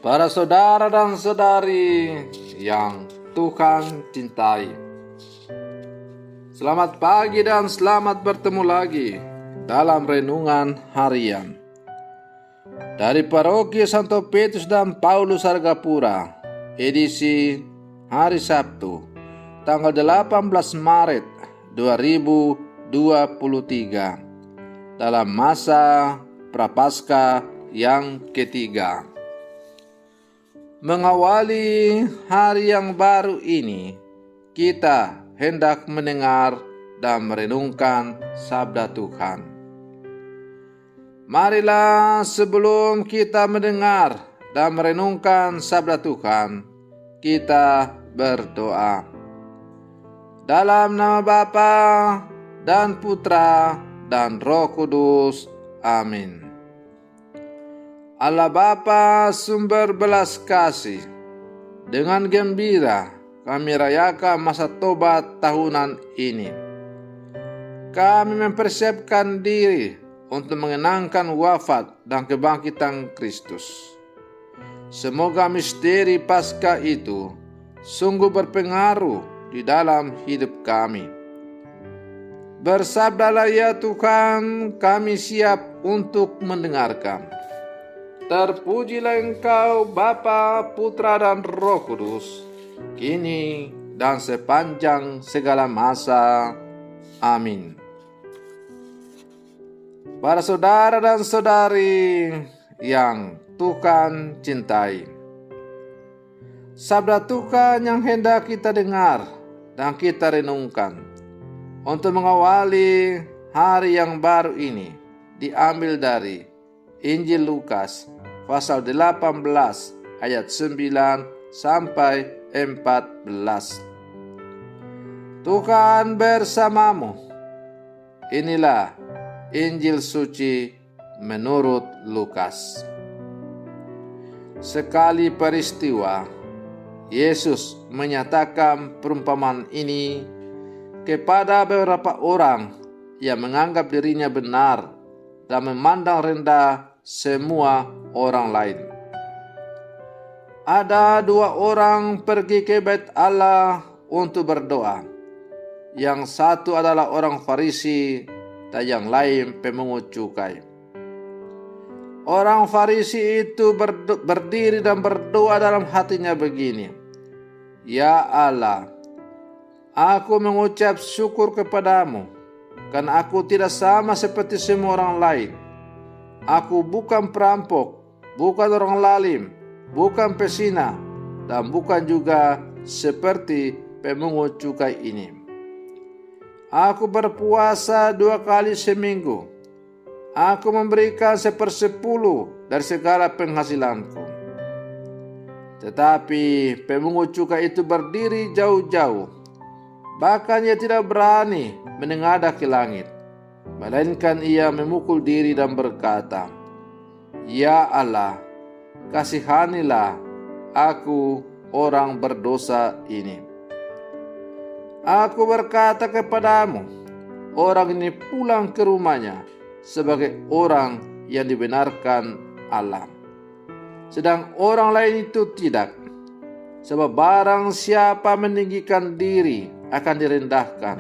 Para saudara dan saudari yang Tuhan cintai, selamat pagi dan selamat bertemu lagi dalam renungan harian dari Paroki Santo Petrus dan Paulus Argapura, edisi hari Sabtu, tanggal 18 Maret 2023, dalam masa Prapaskah yang ketiga. Mengawali hari yang baru ini, kita hendak mendengar dan merenungkan sabda Tuhan. Marilah sebelum kita mendengar dan merenungkan sabda Tuhan, kita berdoa. Dalam nama Bapa dan Putra dan Roh Kudus. Amin. Allah Bapa sumber belas kasih, dengan gembira kami rayakan masa tobat tahunan ini. Kami mempersiapkan diri untuk mengenangkan wafat dan kebangkitan Kristus. Semoga misteri Paskah itu sungguh berpengaruh di dalam hidup kami. Bersabdalah ya Tuhan, kami siap untuk mendengarkan. Terpujilah Engkau Bapa, Putra dan Roh Kudus, kini dan sepanjang segala masa. Amin. Para saudara dan saudari yang Tuhan cintai, sabda Tuhan yang hendak kita dengar dan kita renungkan untuk mengawali hari yang baru ini diambil dari Injil Lukas pasal 18 ayat 9 sampai 14. Tuhan bersamamu. Inilah Injil suci menurut Lukas. Sekali peristiwa, Yesus menyatakan perumpamaan ini kepada beberapa orang yang menganggap dirinya benar dan memandang rendah semua orang lain. Ada dua orang pergi ke bait Allah untuk berdoa. Yang satu adalah orang Farisi dan yang lain pemungut cukai. Orang Farisi itu berdiri dan berdoa dalam hatinya begini, "Ya Allah, aku mengucap syukur kepadamu, karena aku tidak sama seperti semua orang lain. Aku bukan perampok, bukan orang lalim, bukan pesina, dan bukan juga seperti pemungut cukai ini. Aku berpuasa 2 kali seminggu. Aku memberikan 1/10 dari segala penghasilanku." Tetapi pemungut cukai itu berdiri jauh-jauh. Bahkan ia tidak berani menengadah ke langit, melainkan ia memukul diri dan berkata, "Ya Allah, kasihanilah aku orang berdosa ini." Aku berkata kepadamu, orang ini pulang ke rumahnya sebagai orang yang dibenarkan Allah. Sedang orang lain itu tidak. Sebab barang siapa meninggikan diri akan direndahkan,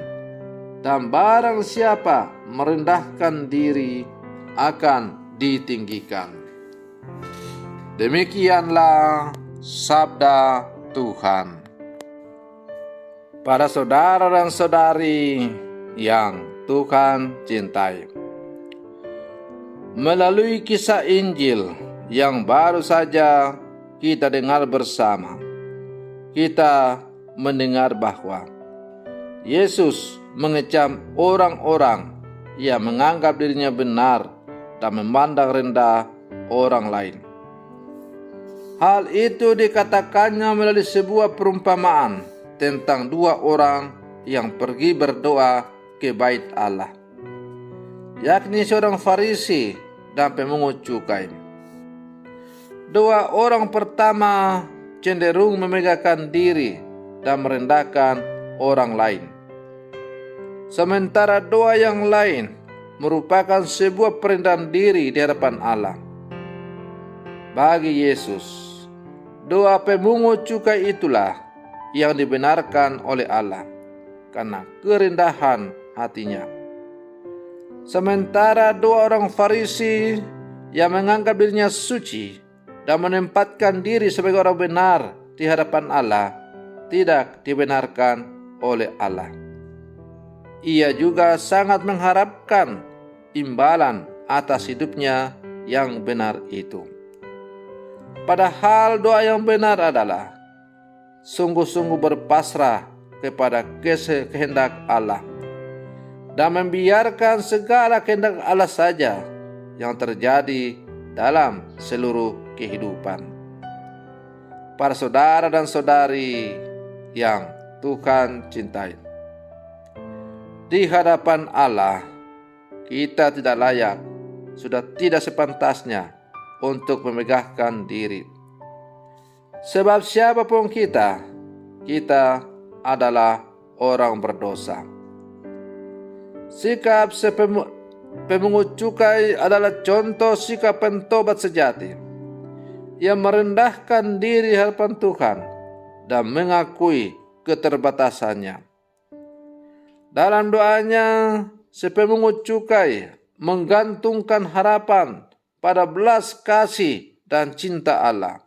dan barang siapa merendahkan diri akan ditinggikan. Demikianlah sabda Tuhan. Para saudara dan saudari yang Tuhan cintai, melalui kisah Injil yang baru saja kita dengar bersama, kita mendengar bahwa Yesus mengecam orang-orang yang menganggap dirinya benar dan memandang rendah orang lain. Hal itu dikatakannya melalui sebuah perumpamaan tentang dua orang yang pergi berdoa ke bait Allah, yakni seorang Farisi dan pemungut cukai. Dua orang pertama cenderung memegahkan diri dan merendahkan orang lain, sementara doa yang lain merupakan sebuah perendahan diri di hadapan Allah. Bagi Yesus, Doa pemungut cukai itulah yang dibenarkan oleh Allah karena kerendahan hatinya. Sementara doa orang Farisi yang menganggap dirinya suci dan menempatkan diri sebagai orang benar di hadapan Allah tidak dibenarkan oleh Allah. Ia juga sangat mengharapkan imbalan atas hidupnya yang benar itu. Padahal doa yang benar adalah sungguh-sungguh berpasrah kepada kehendak Allah dan membiarkan segala kehendak Allah saja yang terjadi dalam seluruh kehidupan. Para saudara dan saudari yang Tuhan cintai, di hadapan Allah kita tidak layak, sudah tidak sepantasnya untuk memegahkan diri. Sebab siapapun kita adalah orang berdosa. Sikap pemungut cukai adalah contoh sikap pentobat sejati yang merendahkan diri hadapan Tuhan dan mengakui keterbatasannya. Dalam doanya, si pemungut cukai menggantungkan harapan pada belas kasih dan cinta Allah.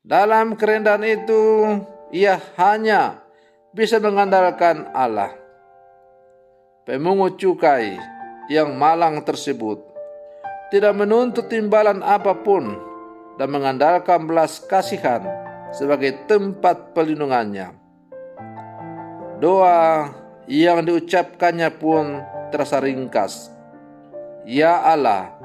Dalam kerendahan itu, ia hanya bisa mengandalkan Allah. Pemungut cukai yang malang tersebut tidak menuntut imbalan apapun dan mengandalkan belas kasihan sebagai tempat pelindungannya. Doa yang diucapkannya pun terasa ringkas. Ya Allah,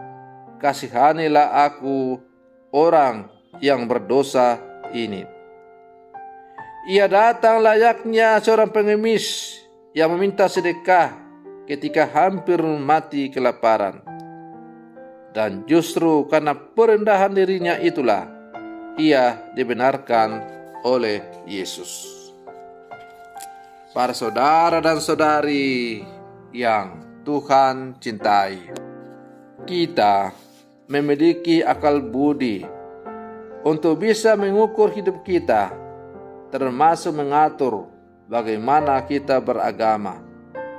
kasihanilah aku, orang yang berdosa ini. Ia datang layaknya seorang pengemis yang meminta sedekah ketika hampir mati kelaparan. Dan justru karena perendahan dirinya itulah ia dibenarkan oleh Yesus. Para saudara dan saudari yang Tuhan cintai, kita memiliki akal budi untuk bisa mengukur hidup kita, termasuk mengatur bagaimana kita beragama,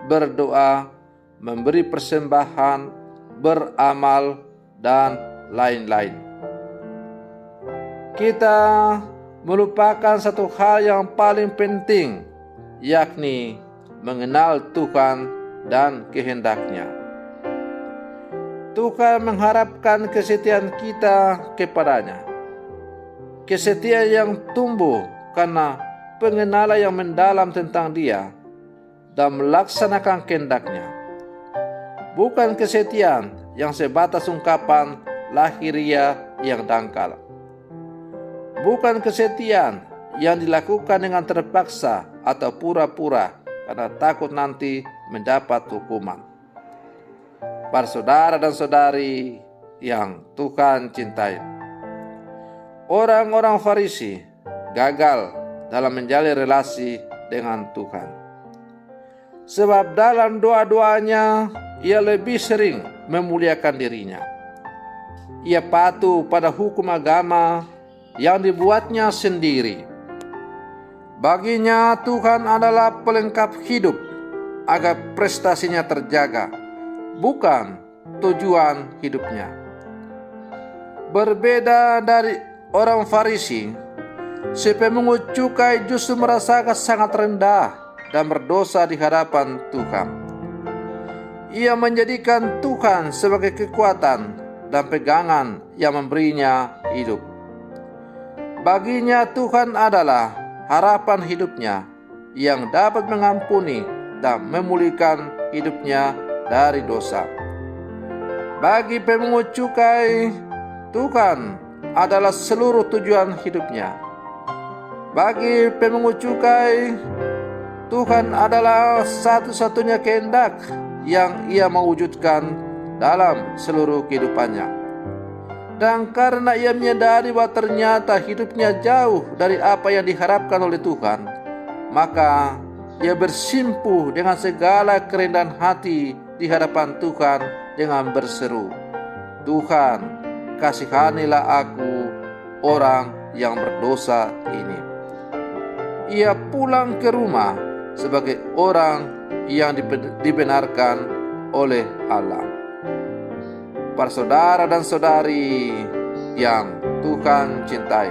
berdoa, memberi persembahan, beramal, dan lain-lain. Kita melupakan satu hal yang paling penting, yakni mengenal Tuhan dan kehendaknya. Tuhan mengharapkan kesetiaan kita kepadanya. Kesetiaan yang tumbuh karena pengenalan yang mendalam tentang Dia dan melaksanakan kehendaknya. Bukan kesetiaan yang sebatas ungkapan lahiriah yang dangkal. Bukan kesetiaan yang dilakukan dengan terpaksa atau pura-pura karena takut nanti mendapat hukuman. Para saudara dan saudari yang Tuhan cintai, orang-orang Farisi gagal dalam menjalin relasi dengan Tuhan. Sebab dalam doa-doanya ia lebih sering memuliakan dirinya. Ia patuh pada hukum agama yang dibuatnya sendiri. Baginya Tuhan adalah pelengkap hidup agar prestasinya terjaga, bukan tujuan hidupnya. Berbeda dari orang Farisi, si pemungut cukai justru merasakan sangat rendah dan berdosa di hadapan Tuhan. Ia menjadikan Tuhan sebagai kekuatan dan pegangan yang memberinya hidup. Baginya Tuhan adalah harapan hidupnya yang dapat mengampuni dan memulihkan hidupnya dari dosa. Bagi pemungut cukai, Tuhan adalah seluruh tujuan hidupnya. Bagi pemungut cukai, Tuhan adalah satu-satunya kehendak yang ia mewujudkan dalam seluruh kehidupannya. Dan karena ia menyadari bahwa ternyata hidupnya jauh dari apa yang diharapkan oleh Tuhan, maka ia bersimpuh dengan segala kerendahan hati di hadapan Tuhan dengan berseru, Tuhan, kasihanilah aku, orang yang berdosa ini. Ia pulang ke rumah sebagai orang yang dibenarkan oleh Allah. Para saudara dan saudari yang Tuhan cintai,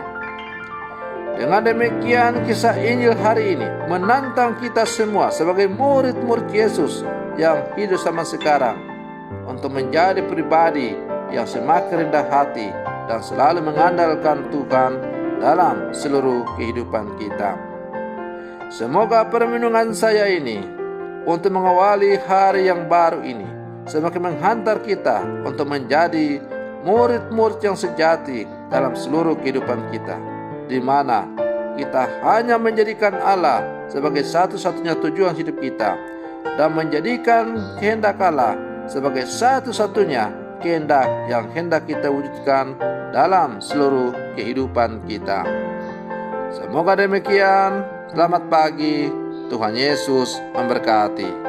dengan demikian kisah Injil hari ini menantang kita semua sebagai murid-murid Yesus yang hidup zaman sekarang untuk menjadi pribadi yang semakin rendah hati dan selalu mengandalkan Tuhan dalam seluruh kehidupan kita. Semoga permenungan saya ini untuk mengawali hari yang baru ini semakin menghantar kita untuk menjadi murid-murid yang sejati dalam seluruh kehidupan kita, di mana kita hanya menjadikan Allah sebagai satu-satunya tujuan hidup kita dan menjadikan kehendak Allah sebagai satu-satunya kehendak yang hendak kita wujudkan dalam seluruh kehidupan kita. Semoga demikian. Selamat pagi, Tuhan Yesus memberkati.